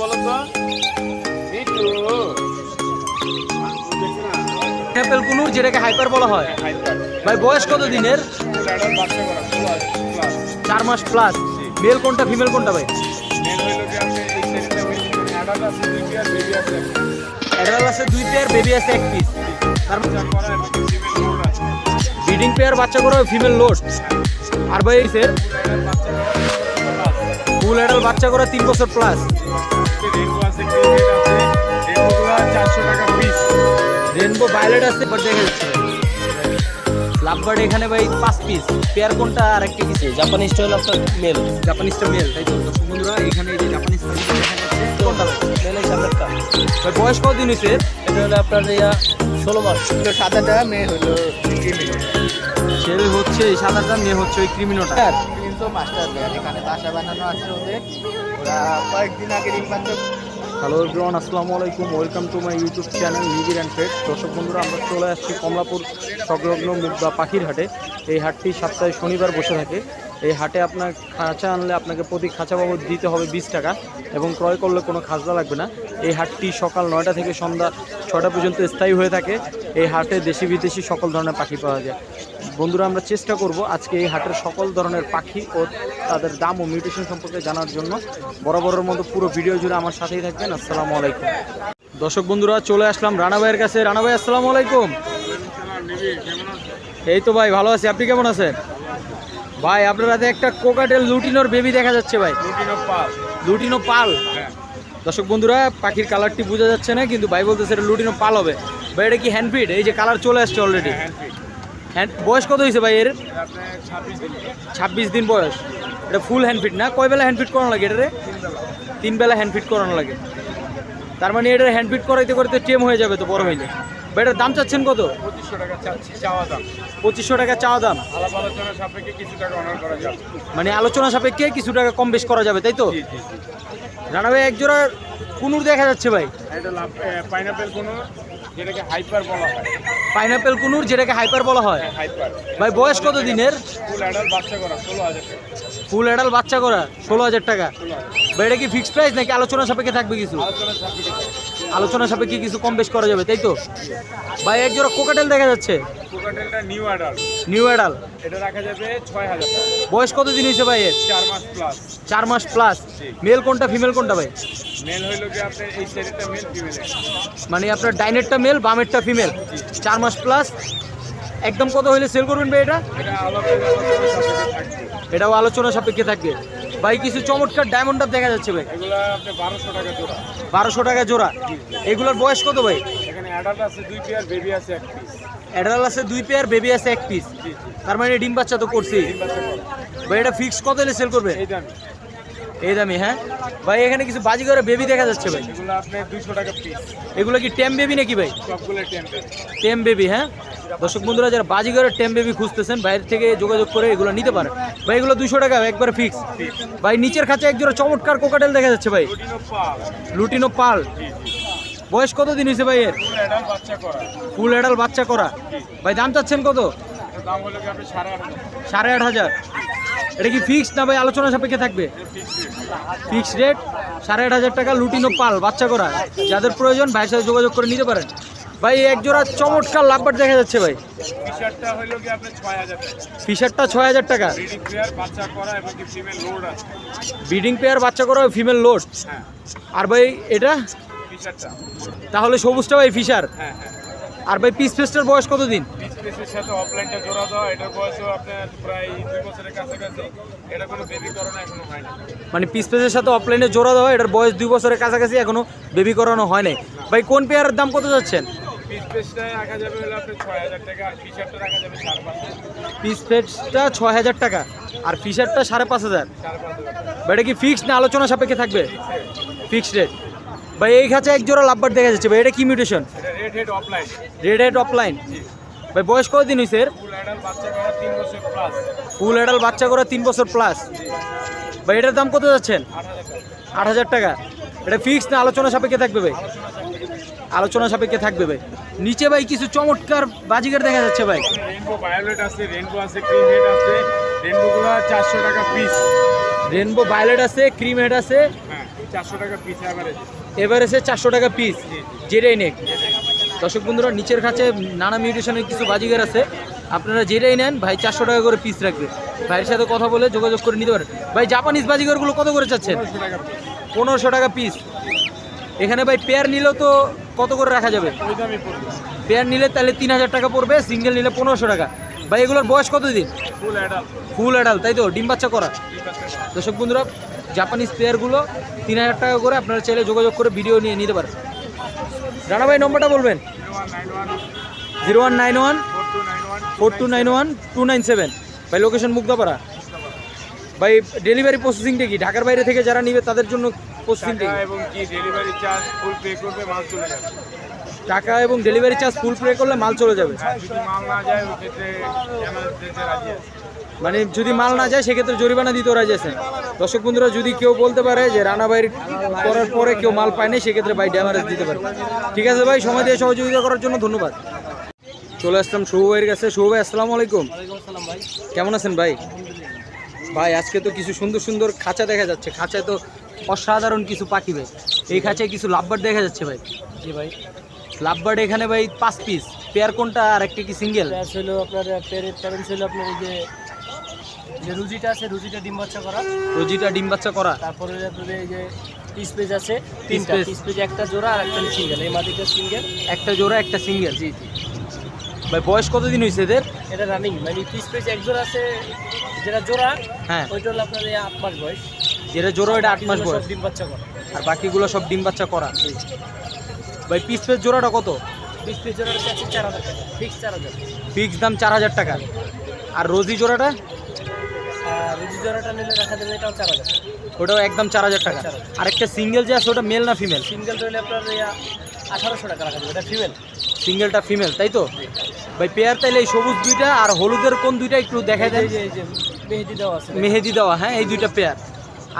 বলো তো me too pineapple কুনুর যেটাকে হাইপার বলা হয়। ভাই বয়স কত দিনের? 4 মাস প্লাস। মেল কোনটা ফিমেল কোনটা ভাই? অ্যাডাল্ট আছে 2 পেয়ার, বেবি আছে 1 পিস। তার ব্রিডিং পেয়ার বাচ্চা করে ফিমেল লোড। আর ভাই স্যার ফুল অ্যাডাল্ট বাচ্চা করে 3 বছর প্লাস। রেনবো ভায়োলেট আছে বাট দেখা যাচ্ছে লাভবার্ড এখানে ভাই 5 পিস। পেয়ার কোনটা আর একটা কিছু জাপানি স্টাইল আপনার মেল, জাপানিজটা মেল, তাই তো? দর্শক বন্ধুরা এখানে এই যে জাপানিজ দেখা যাচ্ছে কোনটা মেল এই সামনেরটা। ভাই বয়স কত দিন হয়েছে? এটা হলো আপনার 16 মাস। সাদাটা মেয়ে হলো ছেলে হচ্ছে এই সাদাটা, মেয়ে হচ্ছে ওই ক্রিমিনোটা। কিন্তু মাস্টার দেয় এখানে বাসা বানানো আছে ওদের, ওরা কয়েকদিন আগে ডিম বাচ্চা। হ্যালো এভরিওয়ান, আসসালামু আলাইকুম, welcome to my YouTube channel নিবিড় অ্যান্ড পেট। দর্শক বন্ধুরা আমরা চলে আসছি কমলাপুর সংলগ্ন মুগদা পাখির হাটে। এই হাটটি সপ্তাহে শনিবার বসে থাকে। এই হাটে আপনার খাঁচা আনলে আপনাকে প্রতি খাঁচা বাবদ দিতে হবে 20 টাকা এবং ক্রয় করলে কোনো খাজনা লাগবে না। এই হাটটি সকাল 9টা থেকে সন্ধ্যা 6টা পর্যন্ত স্থায়ী হয়ে থাকে। এই হাটে দেশি বিদেশি সকল ধরনের পাখি পাওয়া যায়। বন্ধুরা আমরা চেষ্টা করব আজকে এই হাটের সকল ধরনের পাখি ও তাদের দাম ও মিউটেশন সম্পর্কে জানার জন্য। বরাবরের মতো পুরো ভিডিও জুড়ে আমার সাথেই থাকবেন। আসসালামু আলাইকুম। দর্শক বন্ধুরা চলে আসলাম রানা ভাইয়ের কাছে। রানা ভাই আসসালামু আলাইকুম। এই তো ভাই ভালো আছি, আপনি কেমন আছেন? ভাই আপনার হাতে একটা কোকাটেল লুটিনোর বেবি দেখা যাচ্ছে ভাই। লুটিনো পাল। দর্শক বন্ধুরা পাখির কালারটি বোঝা যাচ্ছে না, কিন্তু ভাই বলতেছে এটা লুটিনো পাল হবে। ভাই এটা কি হ্যান্ডফিড? এই যে কালার চলে আসছে অলরেডি। বয়স কত হয়েছে ভাই এর? 26 দিন বয়স। এটা ফুল হ্যান্ডফিড না? কয় বেলা হ্যান্ডফিড করানো লাগে এটারে? 3 বেলা হ্যান্ডফিড করানো লাগে। তার মানে এটার হ্যান্ডফিড করাইতে করতে টেম হয়ে যাবে তো বড় হইলে। ভাই এটার দাম চাচ্ছেন কত? 2500 টাকা চাচ্ছি চাওয়া দাম। 2500 টাকা চাওয়া দাম। আলোচনা সাপেক্ষে কিছু টাকা অনার করা যাবে। মানে আলোচনা সাপেক্ষে কিছু টাকা কম বেশ করা যাবে, তাই তো? রানা ভাই একজোড়া কুনুর দেখা যাচ্ছে ভাই। এটা পাইনাপেল কোনো যেটাকে হাইপার বলা হয়। পাইনাপেল কুনুর যেটাকে হাইপার বলা হয়। হাইপার। ভাই বয়স কত দিনের? ফুল অ্যাডাল্ট বাচ্চা করা 16000 টাকা। ফুল অ্যাডাল্ট বাচ্চা করা 16000 টাকা। ভাই এটা কি ফিক্সড প্রাইস নাকি আলোচনা সাপেক্ষে থাকবে কিছু? আলোচনা সাপেক্ষে। আলোচনা সাপেক্ষে কিছু কম বেশ করা যাবে, তাই তো? ভাই একজোড়া কোকাটেল দেখা যাচ্ছে। কোকাটেলটা নিউ অ্যাডাল্ট। New adult. এটা রাখা যাবে 6000 টাকা। বয়স কত দিন হয়েছে ভাই এর? 4 মাস প্লাস। 4 মাস প্লাস। মেল কোনটা ফিমেল কোনটা ভাই? মেল হইলো কি আপনার এই সাইডেরটা মেল, ফিমেল। মানে আপনার ডাইনেরটা মেল, বামেরটা ফিমেল। 4 মাস প্লাস। একদম কত হইলে সেল করবেন ভাই এটা? এটা আলোচনা সাপেক্ষে থাকবে। এটাও আলোচনা সাপেক্ষে থাকবে। ভাই কিছু চমৎকার ডায়মন্ড আপ দেখা যাচ্ছে ভাই। এগুলা আপনি 1200 টাকা জোড়া। 1200 টাকা জোড়া। এগুলোর বয়স কত ভাই? এখানে অ্যাডাল্ট আছে 2 পেয়ার, বেবি আছে 1 পিস। অ্যাডাল্ট আছে 2 পেয়ার, বেবি আছে 1 পিস। তার মানে ডিম বাচ্চা তো করছি ভাই। এটা ফিক্স কত হলে সেল করবে? এই দামে। এই দামি? হ্যাঁ ভাই এখানে কিছু বাজিগরের বেবি দেখা যাচ্ছে ভাই। এগুলো আপনি 200 টাকা পিস। এগুলো কি টেম বেবি নাকি ভাই? সবগুলো টেম্পে। টেম বেবি। হ্যাঁ দর্শক বন্ধুরা যারা বাজিগরের টেম বেবি খুঁজতেছেন বাইরে থেকে যোগাযোগ করে এগুলো নিতে পারেন ভাই। এগুলো 200 টাকা একবারে ফিক্স। ভাই নিচের খাঁচা একজোড়া চমৎকার কোকাটেল দেখা যাচ্ছে ভাই। লুটিনো পাল। লুটিনো পাল। বয়স কত দিন হয়েছে ভাই এর? ফুল অ্যাডাল্ট বাচ্চা করা। ফুল অ্যাডাল্ট বাচ্চা করা। ভাই দাম চাচ্ছেন কত? এটার দাম হলো কি আপনি 8500। 8500। এটা কি ফিক্সড না ভাই আলোচনা সাপেক্ষে থাকবে? ফিক্সড রেট 8500 টাকা। লুটিনো পাল বাচ্চা করা। যাদের প্রয়োজন ভাইয়ের সাথে যোগাযোগ করে নিতে পারেন। ভাই এক জোড়া চমৎকার লাভবার্ড দেখা যাচ্ছে ভাই। টি-শার্টটা হলো কি আপনি 6000 টাকা। ফিশারটা 6000 টাকা। ব্রিডিং পেয়ার বাচ্চা করা এবং কি ফিমেল লোড আছে। ব্রিডিং পেয়ার বাচ্চা করা ফিমেল লোড। হ্যাঁ। আর ভাই এটা টি-শার্টটা। তাহলে সবুজটা ভাই ফিশার। হ্যাঁ হ্যাঁ। আর ভাই পিস ফেস্টের বয়স কত দিন? পিস পিসের সাথে অফলাইনটা জোড়া দেওয়া, এটার বয়সও আপনার প্রায় 2 বছরের কাছাকাছি। এটা কোনো বেবি করানো এখনো হয় না। মানে পিস ফেস্টের সাথে অফলাইনে জোড়া দেওয়া, এটার বয়স 2 বছরের কাছাকাছি, এখনো বেবি করানো হয় নাই। ভাই কোন পেয়ারের দাম কত যাচ্ছেন? পিস পেসটা রাখা যাবে হলো আপনার 6000 টাকা, আর টি-শার্টটা রাখা যাবে 5,500। পিস ফেস্টটা 6000 টাকা আর ফিশারটা 5500। 5,500। ভাই এটা কি ফিক্সড না আলোচনা সাপেক্ষে থাকবে? Fixed rate. ভাই এই খাঁচা এক জোড়া লাভবার্ড দেখা যাচ্ছে ভাই। এটা কি মিউটেশন? এটা red head offline. Red head offline. ভাই বয়স কত দিন হয়েছে এর? ফুল অ্যাডাল্ট বাচ্চা করা 3 বছর প্লাস। ফুল অ্যাডাল্ট বাচ্চা করে 3 বছর প্লাস। ভাই এটার দাম কত যাচ্ছেন? 8,000 টাকা। 8000 টাকা। এটা ফিক্সড না আলোচনা সাপেক্ষে থাকবে ভাই? আলোচনা সাপেক্ষে থাকবে ভাই। নিচে ভাই কিছু চমৎকার বাজিগার দেখা যাচ্ছে ভাই। রেইনবো ভায়োলেট আছে, রেইনবো আছে, ক্রিম হেড আছে। রেইনবোগুলো 400 টাকা পিস। রেনবো ভায়োলেট আছে, ক্রিম হেড আছে, 400 টাকা পিস এভারেজ। এভারেজে 400 টাকা পিস, যেটাই নেক। দর্শক বন্ধুরা, নিচের কাছে নানা মিউটেশনের কিছু বাজিগার আছে, আপনারা যেটাই নেন ভাই 400 টাকা করে পিস রাখবে। ভাইয়ের সাথে কথা বলে যোগাযোগ করে নিতে পারেন। ভাই জাপানিজ বাজিগারগুলো কত করে চাচ্ছেন? 1500 টাকা পিস। 1500 টাকা পিস। এখানে ভাই পেয়ার নিলেও তো কত করে রাখা যাবে? ওই দামই পড়বে। পেয়ার নিলে তাহলে 3000 টাকা পড়বে, সিঙ্গেল নিলে 1500 টাকা। ভাই এগুলোর বয়স কতদিন? Full adult. ফুল অ্যাডাল্ট, তাই তো? ডিম বাচ্চা করা। দর্শক বন্ধুরা, জাপানিজ পেয়ারগুলো 3000 টাকা করে, আপনারা চাইলে যোগাযোগ করে ভিডিও নিয়ে নিতে পারেন। রানা ভাই নম্বরটা বলবেন? 0191 4291 297। ভাই লোকেশন মুগদাপাড়া। ভাই ডেলিভারি প্রসেসিংটা কি? ঢাকার বাইরে থেকে যারা নিবে তাদের জন্য প্রসেসিংটা টাকা কি? এবং কি ডেলিভারি চার্জ ফুল পে করবে, মাল চলে যাবে। টাকা এবং ডেলিভারি চার্জ ফুল পে করলে মাল চলে যাবে। আর যদি মাল না যায় ওই ক্ষেত্রে এমএস দিতে রাজি আছে। মানে যদি মাল না যায় সেক্ষেত্রে জরিমানা দিতেও রাজি আছেন। দর্শক বন্ধুরা, যদি কেউ বলতে পারে যে রানা ভাইয়ের করার পরে কেউ মাল পায় না, সেক্ষেত্রে ভাই ড্যামারেজ দিতে পারে। ঠিক আছে ভাই, সময় দিয়ে সহযোগিতা করার জন্য ধন্যবাদ। চলে আসলাম শুভ ভাইয়ের কাছে। শুভ ভাই, আসসালামু আলাইকুম। ওয়ালাইকুম আসসালাম ভাই। কেমন আছেন ভাই? ভাই আজকে তো কিছু সুন্দর সুন্দর খাঁচা দেখা যাচ্ছে। খাঁচায় তো অসাধারণ কিছু পাখি ভাই। এই খাঁচায় কিছু লাভবার্ড দেখা যাচ্ছে ভাই। জি ভাই, লাভবার্ড এখানে ভাই 5 পিস। পেয়ার কোনটা আর একটা কি সিঙ্গেল? প্যারেন্টস হলো আপনার প্যারেন্টস হলো আপনার এই যে রুজিটা আছে, রুজিটা ডিম বাচ্চা করা। রোজিটা ডিম বাচ্চা করা। তারপরে আপনার এই যে পিস পেজ আছে, পিস তিনটা পেজ। পিস পেজ, একটা জোড়া আর একটা সিঙ্গেল। এই মাদিটা সিঙ্গেল, একটা জোড়া একটা সিঙ্গেল। জি জি। ভাই বয়স কতদিন হয়েছে এদের? এটা রানিং, মানে পিস পেজ এক জোড়া আছে, যেটা জোড়া হ্যাঁ, ওইটা হলো আপনার 8 মাস বয়স। যেটা জোড়া এটা 8 মাস বাকিগুলো বয়স, সব ডিম বাচ্চা করা। আর বাকিগুলো সব ডিম বাচ্চা করা। ভাই পিস পেজ জোড়াটা কত? পিস পেজ জোড়াটা আছে 4000 টাকা, ফিক্স 4000। ফিক্স দাম 4000 টাকা। আর রোজি জোড়াটা? আর রুজি জোড়াটা নিলে রাখা যাবে এটাও 4000। ওটাও একদম 4000 টাকা। আর একটা সিঙ্গেল যে আছে ওটা মেল না ফিমেল? সিঙ্গেল রইলে আপনার 1800 টাকা রাখা যাবে, এটা ফিমেল। সিঙ্গেলটা ফিমেল, তাই তো? ভাই পেয়ার তাইলে এই সবুজ দুইটা আর হলুদের কোন দুইটা একটু দেখা যায়? এই যে মেহেদি দেওয়া আছে, মেহেদি দেওয়া, হ্যাঁ, এই দুইটা পেয়ার।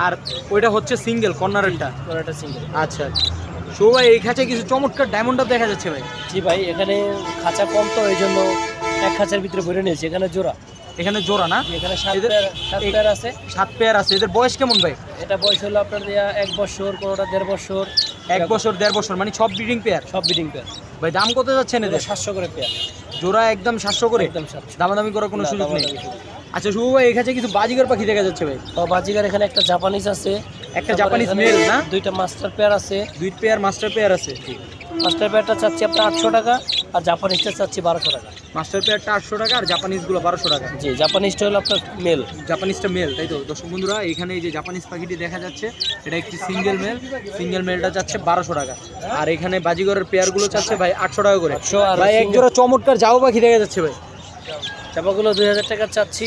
আর ওইটা হচ্ছে সিঙ্গেল কর্নারেরটা। এটা সিঙ্গেল। আচ্ছা, শো ভাই এই খাঁচায় কিছু চমৎকার ডায়মন্ডটা দেখা যাচ্ছে ভাই। জি ভাই, এখানে খাঁচা কম তো এই জন্য এক খাঁচার ভিতরে ভরে নিয়েছি। এখানে জোড়া, এখানে জোড়া না? এখানে 7 এদের- পেয়ার আছে। 7 পেয়ার আছে। এদের বয়স কেমন ভাই? এটা বয়স হলো আপনার 1 বছর, কোনোটা 1.5 বছর, 1 বছর 1.5 বছর, মানে সব ব্রিডিং পেয়ার। সব ব্রিডিং পেয়ার। ভাই দাম কত যাচ্ছেন এদের? 700 করে পেয়ার, জোড়া একদম 700 করে। একদম 700। দামাদামি করার কোনো না, সুযোগ নেই। দামাদামি সুযোগ। আচ্ছা শুভ ভাই, এই খাঁচায় কিছু বাজিগার পাখি দেখা যাচ্ছে ভাই। ও বাজিগার, এখানে একটা জাপানিজ আছে, একটা তারপরে জাপানিজ এখানে মেল না? দুইটা মাস্টার পেয়ার আছে। 2 পেয়ার মাস্টার পেয়ার আছে। মাস্টার পেয়ারটা চাচ্ছি আপনার 800 টাকা, আর জাপানিজটা চাচ্ছি 1200 টাকা। মাস্টার পেয়ারটা 800 টাকা আর জাপানিজগুলো 1200 টাকা। জি, জাপানিজটা হলো আপনার মেল। জাপানিজটা মেল, তাই তো? দর্শক বন্ধুরা, এখানে এই যে জাপানিজ পাখিটি দেখা যাচ্ছে, এটা একটি সিঙ্গেল মেল। সিঙ্গেল মেলটা চাচ্ছে 1200 টাকা। আর এখানে বাজিগরের পেয়ারগুলো চাচ্ছে ভাই 800 টাকা করে। 800 আর ভাই এক জোড়া চমৎকার জাও পাখি দেখা যাচ্ছে ভাই। চাপাগুলো 2000 টাকা চাচ্ছি।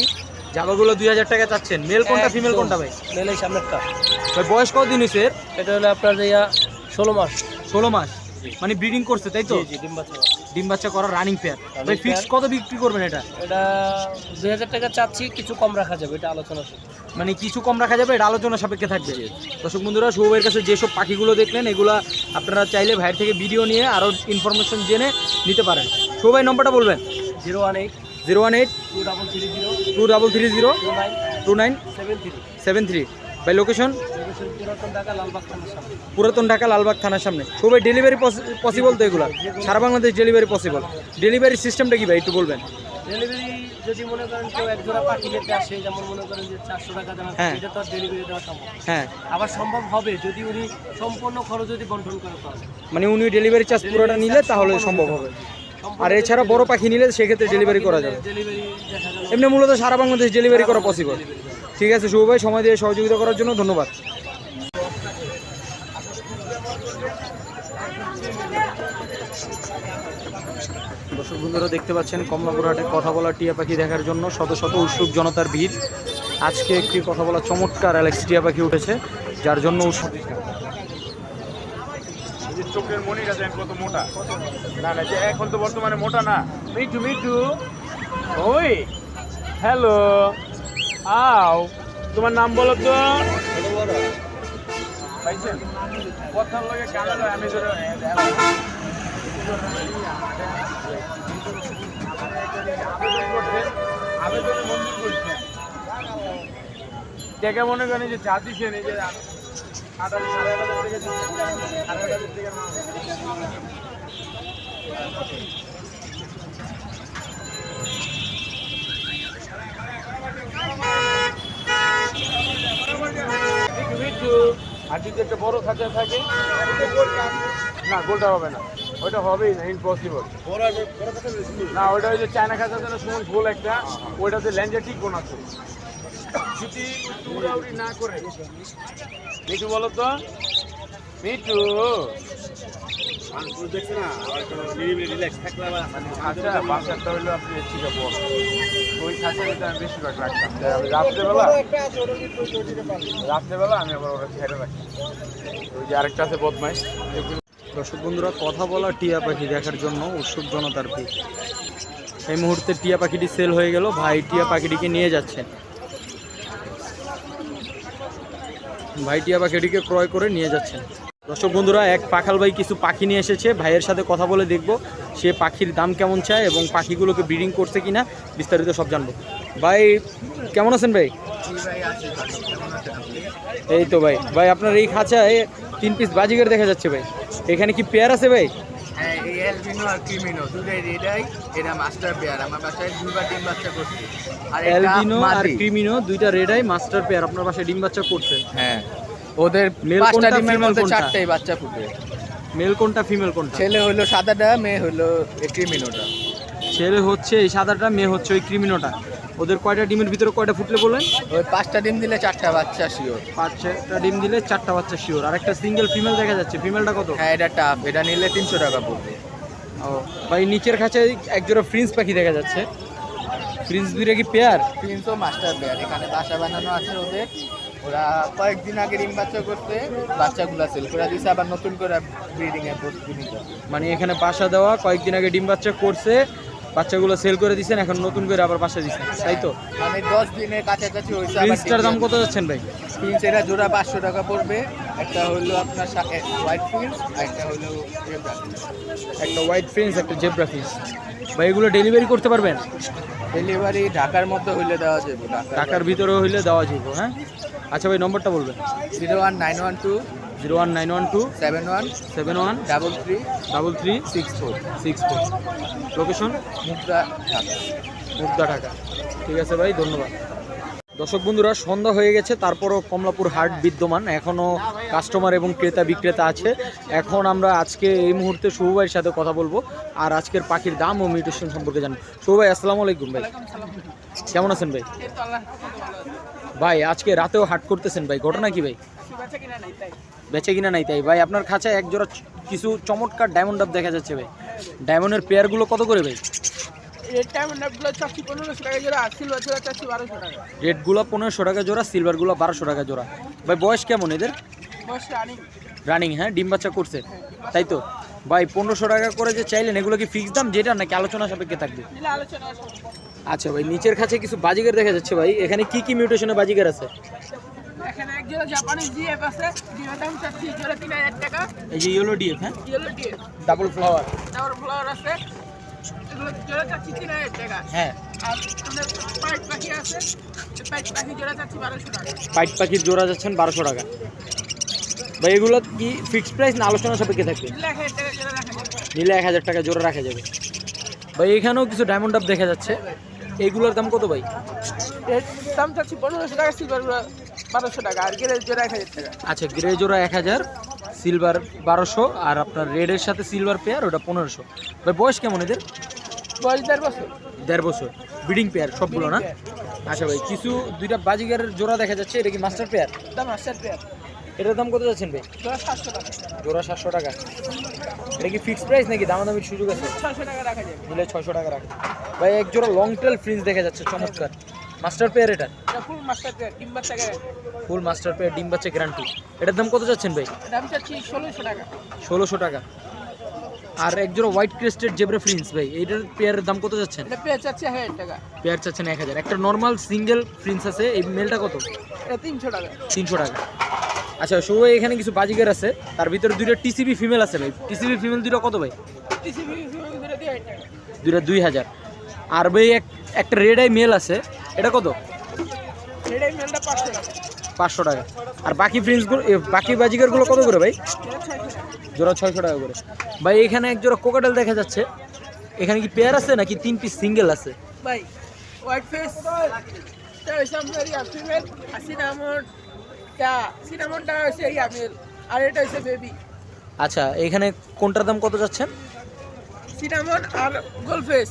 জাবাগুলো 2000 টাকা চাচ্ছেন। মেল কোনটা ফিমেল কোনটা ভাই? মেলের সামনেরটা। ভাই বয়স কতদিন হয়েছে এর? এটা হলো আপনার 16 মাস। 16 মাস, মানে ব্রিডিং করছে, তাই তো? জি জি, ডিম বাচ্চা। ডিম বাচ্চা করা রানিং পেয়ার। Running ভাই ফিক্স pair। কত বিক্রি করবেন এটা? এটা 2000 টাকা চাচ্ছি, কিছু কম রাখা যাবে, এটা আলোচনা আছে। মানে কিছু কম রাখা যাবে, এটা আলোচনা সাপেক্ষে থাকবে। দর্শক বন্ধুরা, শুভ ভাইয়ের কাছে যেসব পাখিগুলো দেখলেন, এগুলা আপনারা চাইলে ভাইয়ের থেকে ভিডিও নিয়ে আরও ইনফরমেশন জেনে নিতে পারেন। শুভ ভাই নম্বরটা বলবেন? 018 018 2330 2330 2973। 2973। ভাই লোকেশন? পুরাতন ঢাকা, লালবাগ থানার সামনে। পুরাতন ঢাকা লালবাগ থানার সামনে। শুভ ভাই ডেলিভারি পসিবল তো? এগুলা সারা বাংলাদেশ ডেলিভারি পসিবল। ডেলিভারি সিস্টেমটা কি ভাই একটু বলবেন? ডেলিভারি যদি মনে করেন কেউ এক জোড়া পাখি নিতে আসে, যেমন মনে করেন যে 400 টাকা দেওয়া, হ্যাঁ। এটা তো ডেলিভারি দেওয়া সম্ভব। হ্যাঁ, আবার সম্ভব হবে যদি উনি সম্পূর্ণ খরচ যদি বন্টন করে পান। মানে উনি ডেলিভারি চার্জ পুরোটা নিলে তাহলে সম্ভব হবে। আর এছাড়া বড় পাখি নিলে সেক্ষেত্রে ডেলিভারি করা যাবে। ডেলিভারি দেখা গেল এমনি মূলত সারা বাংলাদেশ ডেলিভারি করা পসিবল। ঠিক আছে শুভ ভাই, সময় দিয়ে সহযোগিতা করার জন্য ধন্যবাদ। দর্শক বন্ধুরা দেখতে পাচ্ছেন, কমলাপুর হাটে কথা বলা টিয়া পাখি দেখার জন্য শত শত উৎসুক জনতার ভিড়। আজকে একটি কথা বলা চমৎকার অ্যালেক্স টিয়া পাখি উঠেছে, যার জন্য চোখের মনিটা দেন কত মোটা। না না, যে এখন তো বর্তমানে মোটা না। মিঠু মিঠু, ওই হ্যালো, আও, তোমার নাম বলো তো। পাইছেন কথার লগে কানাডা আমি আবেদনে মঞ্জুর করছেন। দেখে মনে করেন যে চা দিচ্ছেন, এই যে আর যদি একটা বড় খাঁচা থাকে না, গোলটা হবে না, ওইটা হবেই না, ইম্পসিবল। না, ওইটা ওই যে চায়না খাঁচাতে না সুমন গোল একটা, ওইটাতে ল্যাঞ্জা ঠিক বোন আছে। যদি উড়াউড়ি না করে মিঠু বলো তো, মিঠু খাঁচা বাসারটা হইলো আপনি ঠিক আছে, ওই খাঁচাটা আমি বেশিরভাগ রাখতাম। আমি রাত্রেবেলা আমি আবার ওরা ছেড়ে রাখতাম। ওই যে আরেকটা আছে বদমাইশ। দর্শক বন্ধুরা, কথা বলা টিয়া পাখি দেখার জন্য উৎসুক জনতার ভিড়। এই মুহূর্তে টিয়া পাখিটি সেল হয়ে গেল, ভাই টিয়া পাখিটিকে নিয়ে যাচ্ছেন। ভাই টিয়া পাখিটিকে ক্রয় করে নিয়ে যাচ্ছেন। দর্শক বন্ধুরা, এক পাখাল ভাই কিছু পাখি নিয়ে এসেছে, ভাইয়ের সাথে কথা বলে দেখব সে পাখির দাম কেমন চায় এবং পাখিগুলোকে ব্রিডিং করছে কিনা বিস্তারিত সব জানবো। ভাই কেমন আছেন ভাই? এই তো ভাই, ভাই আপনার এই খাঁচায় 3 পিস বাজিগার দেখা যাচ্ছে ভাই, এখানে কি পেয়ার আছে ভাই? হ্যাঁ, এই অ্যালবিনো আর ক্রিমিনো দুটোই রেডাই, এটা মাস্টার পেয়ার। আমার বাসায় দুবার ডিম বাচ্চা করছে। আর এটা অ্যালবিনো আর মাদি। ক্রিমিনো দুইটা রেডাই মাস্টার পেয়ার আপনার বাসায় ডিম বাচ্চা করছে। হ্যাঁ, ওদের Male 5টা কোনটা, ডিমের female মধ্যে কোনটা? 4টাই বাচ্চা ফুটে। মেল কোনটা, ফিমেল কোনটা? ছেলে হলো সাদাটা, মেয়ে হলো এই ক্রিমিনোটা। ছেলে হচ্ছে এই সাদাটা, মেয়ে হচ্ছে ওই ক্রিমিনোটা। ওদের কয়টা ডিমের ভিতরে কয়টা ফুটলে বললেন? ওই 5টা ডিম দিলে 4টা বাচ্চা শিওর। 5টা ডিম দিলে 4টা বাচ্চা শিওর। আর একটা সিঙ্গেল ফিমেল দেখা যাচ্ছে, ফিমেলটা কত? হ্যাঁ, এটা টাফ, এটা নিলে 300 টাকা পড়বে। ও ভাই, নিচের খাঁচায় একজোড়া ফ্রিন্স পাখি দেখা যাচ্ছে। ফ্রিন্স দুইটা কি পেয়ার? 300 master pair. এখানে বাসা বানানো আছে ওদের। ওরা কয়েকদিন আগে ডিম বাচ্চা করতে বাচ্চাগুলো সেল করে দিয়েছে, আবার নতুন করে ব্রিডিং এর প্রস্তুতি নিতে। মানে এখানে বাসা দেওয়া, কয়েকদিন আগে ডিম বাচ্চা করছে, বাচ্চাগুলো সেল করে দিচ্ছেন, এখন নতুন করে আবার বাসা দিচ্ছেন, তাই তো? মানে 10 দিনের কাছাকাছি হয়েছে। ফ্রিন্সটার দাম কত যাচ্ছেন ভাই? ফিন্স এটা জোড়া 500 টাকা পড়বে। একটা হলো আপনার হোয়াইট ফিন্স, আর একটা হলো জেব্রা। একটা হোয়াইট ফ্রিন্স, একটা জেব্রা ফিন্স। ভাই এগুলো ডেলিভারি করতে পারবেন? ডেলিভারি ঢাকার মধ্যে হইলে দেওয়া যাবে। ঢাকার ভিতরে হইলে দেওয়া যাবে। হ্যাঁ আচ্ছা ভাই, নম্বরটা বলবেন। 01912 01912 71 71 33 33 64 64। লোকেশন মুদ্রা ঢাকা। মুগদা, ঢাকা। ঠিক আছে ভাই, ধন্যবাদ। দর্শক বন্ধুরা, সন্ধ্যা হয়ে গেছে, তারপরও কমলাপুর হাট বিদ্যমান, এখনও কাস্টমার এবং ক্রেতা বিক্রেতা আছে। এখন আমরা আজকে এই মুহূর্তে শুভ ভাইয়ের সাথে কথা বলবো আর আজকের পাখির দাম ও মিউটেশন সম্পর্কে জানবো। শুভ ভাই, আসসালামু আলাইকুম ভাই, কেমন আছেন ভাই? ভাই আজকে রাতেও হাট করতেছেন ভাই, ঘটনা কি ভাই? বেচে কিনা নাই তাই? ভাই আপনার খাঁচায় এক জোড়া কিছু চমৎকার ডায়মন্ড ডাব দেখা যাচ্ছে ভাই, ডায়মন্ডের পেয়ারগুলো কত করে ভাই? রেডগুলো 1500 টাকা জোড়া, সিলভারগুলো 1200 টাকা জোড়া। ভাই বয়স কেমন এদের? রানিং, হ্যাঁ ডিম বাচ্চা করছে, তাই তো? ভাই 1500 টাকা করে যে চাইলেন, এগুলো কি ফিক্স দাম যেটা নাকি আলোচনা সাপেক্ষে থাকবে? আচ্ছা ভাই, নিচের কাছে কিছু বাজিগার দেখা যাচ্ছে ভাই, এখানে কি কি মিউটেশনের বাজিগার আছে? এখানে এক জোড়া জাপানিজ জিএফ আছে, জিএফ দাম চাচ্ছি জোড়া 3000 টাকা। এই যে ইয়েলো ডিএফ, হ্যাঁ yellow DF double flower, double flower আছে, এগুলো জোড়া চাচ্ছি 3000 টাকা। হ্যাঁ আর আমাদের পাইট পাখি আছে, পাইট পাখি জোড়া চাচ্ছি 1200 টাকা। পাইট পাখির জোড়া যাচ্ছেন 1200 টাকা। ভাই এগুলো কি ফিক্সড প্রাইস না আলোচনা সাপেক্ষে থাকবে? 1000 টাকা জোড়া রাখা যাবে। নিলে 1000 টাকা জোড়া রাখা যাবে। ভাই এখানেও কিছু ডায়মন্ড ডাব দেখা যাচ্ছে, এইগুলোর দাম কত ভাই? এর দাম চাচ্ছি 1500 টাকা, সিলভার 1200 টাকা, আর গ্রে জোড়া 1000 টাকা। আচ্ছা, গ্রে জোড়া 1000, সিলভার 1200, আর আপনার রেডের সাথে সিলভার পেয়ার ওটা 1500। ভাই বয়স কেমন এদের? বয়স 1.5 বছর। 1.5 বছর, ব্রিডিং পেয়ার সবগুলো না? আচ্ছা ভাই, কিছু দুইটা বাজিগারের জোড়া দেখা যাচ্ছে, এটা কি মাস্টার পেয়ার? দাম 1000 টাকা, এটার দাম কত যাচ্ছেন ভাই? জোড়া 700 টাকা। জোড়া 700 টাকা। এটা কি ফিক্সড প্রাইস নাকি দামাদামির সুযোগ আছে? 600 টাকা রাখা যাবে। নিলে 600 টাকা রাখে। ভাই এক জোড়া লং টেল ফ্রিজ দেখা যাচ্ছে, চমৎকার মাস্টার পেয়ার। এটা এটা ফুল মাস্টার পেয়ার, ডিম বাচ্চা গ্যারান্টি। ফুল মাস্টার পেয়ার, ডিম বাচ্চা গ্যারান্টি। এটার দাম কত যাচ্ছেন ভাই? দাম চাচ্ছি 1600 টাকা। 1600 টাকা। আর এক জোড়া হোয়াইট ক্রেস্টেড জেব্রা ফ্রিন্স ভাই, এইটার পেয়ারের দাম কত যাচ্ছেন? এটা পেয়ার চাচ্ছি 1000 টাকা। পেয়ার চাচ্ছেন 1000। একটা নর্মাল সিঙ্গেল ফ্রিন্স আছে, এই মেলটা কত? এটা 300 টাকা। 300 টাকা। আচ্ছা সবাই, এখানে কিছু বাজিগার আছে, তার ভিতরে দুইটা টিসিবি ফিমেল আছে ভাই, টিসিবি ফিমেল দুইটা কত ভাই? টিসিবি জোড়া 2000 টাকা। দুইটা 2000। আর ভাই একটা রেড আই মেল আছে, এটা কত? এটাই মেলটা 500 টাকা। 500 টাকা। আর বাকি ফ্রিন্সগুলো বাকি বাজিগারগুলো কত করে ভাই? জোড়া 600 টাকা করে। ভাই এখানে এক জোড়া কোকাটেল দেখা যাচ্ছে, এখানে কি পেয়ার আছে নাকি 3 পিস সিঙ্গেল আছে? ভাই হোয়াইট ফেস টা হইছে আপনার ইয়া ফিমেল আর সিনামনটা হইছে ইয়া মেল আর এটা হইছে বেবি। আচ্ছা এখানে কোনটার দাম কত যাচ্ছেন? সিনামন আর গোলফেস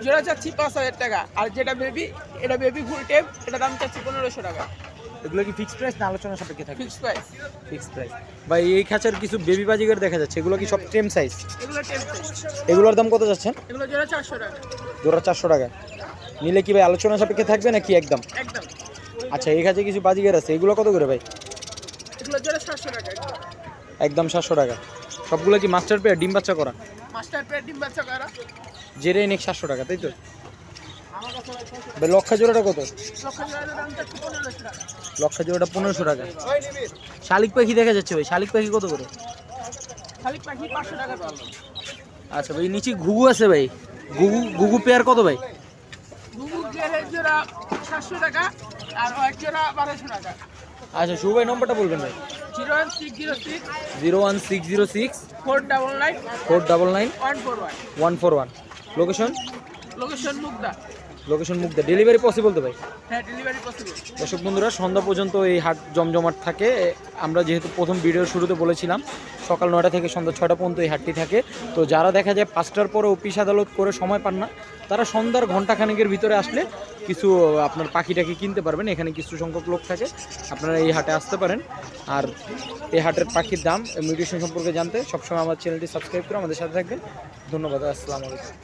জোড়া চাচ্ছি 5000 টাকা, আর যেটা বেবি এটা বেবি ফুল টেপ, এটা দাম চাচ্ছি 1500 টাকা। এগুলো কি ফিক্সড প্রাইস না আলোচনা সাপেক্ষে থাকে? Fix price. Fixed price. ভাই এই খাঁচার কিছু বেবি বাজিগার দেখা যাচ্ছে, এগুলো কি সব টেম সাইজ? এগুলো টেপ সাইজ। এগুলোর দাম কত যাচ্ছেন? এগুলো জোড়া 400 টাকা। জোড়া 400 টাকা। নিলে কি ভাই আলোচনা সাপেক্ষে থাকবে নাকি একদম? একদম। আচ্ছা এই খাঁচে কিছু বাজিগার আছে, এগুলো কত করে ভাই? এগুলো জোড়া 700 টাকা। একদম 700 টাকা। সবগুলো কি মাস্টার পেয়ার ডিম বাচ্চা করা? মাস্টার পেয়ার ডিম বাচ্চা করা। জেরে নেক 700 টাকা তাই তো? ভাই লক্ষা জোড়াটা কত? লক্ষ জোড়ার দাম চাচ্ছি 1500 টাকা। লক্ষা জোড়াটা 1500 টাকা। শালিক পাখি দেখা যাচ্ছে ভাই, শালিক পাখি কত করে? খালি পাখি 500 টাকা পাবো। আচ্ছা ভাই নিচে ঘুঘু আছে ভাই, ঘুঘু পেয়ার কত ভাই? গুগু গেলের জোড়া 700 টাকা আর হোয়াইট জোড়া 1200 টাকা। আচ্ছা শুভ ভাই নম্বরটা বলবেন ভাই। 01606 01606 499 499 141। 141। Location? Location Mugda. Location Mugda. Delivery possible তো ভাই? হ্যাঁ ডেলিভারি পসিবল। দর্শক বন্ধুরা সন্ধ্যা পর্যন্ত এই হাট জমজমাট থাকে। আমরা যেহেতু প্রথম ভিডিওর শুরুতে বলেছিলাম সকাল 9টা থেকে সন্ধ্যা 6টা পর্যন্ত এই হাটটি থাকে। তো যারা দেখা যায় 5টার পরে অফিস আদালত করে সময় পান না, তারা সন্ধ্যার ঘন্টাখানেকের ভিতরে আসলে কিছু আপনার পাখিটাকে কিনতে পারবেন। এখানে কিছু সংখ্যক লোক থাকে, আপনারা এই হাটে আসতে পারেন। আর এই হাটের পাখির দাম মিউটেশন সম্পর্কে জানতে সবসময় আমার চ্যানেলটি সাবস্ক্রাইব করে আমাদের সাথে থাকবেন। ধন্যবাদ। আসসালামু আলাইকুম।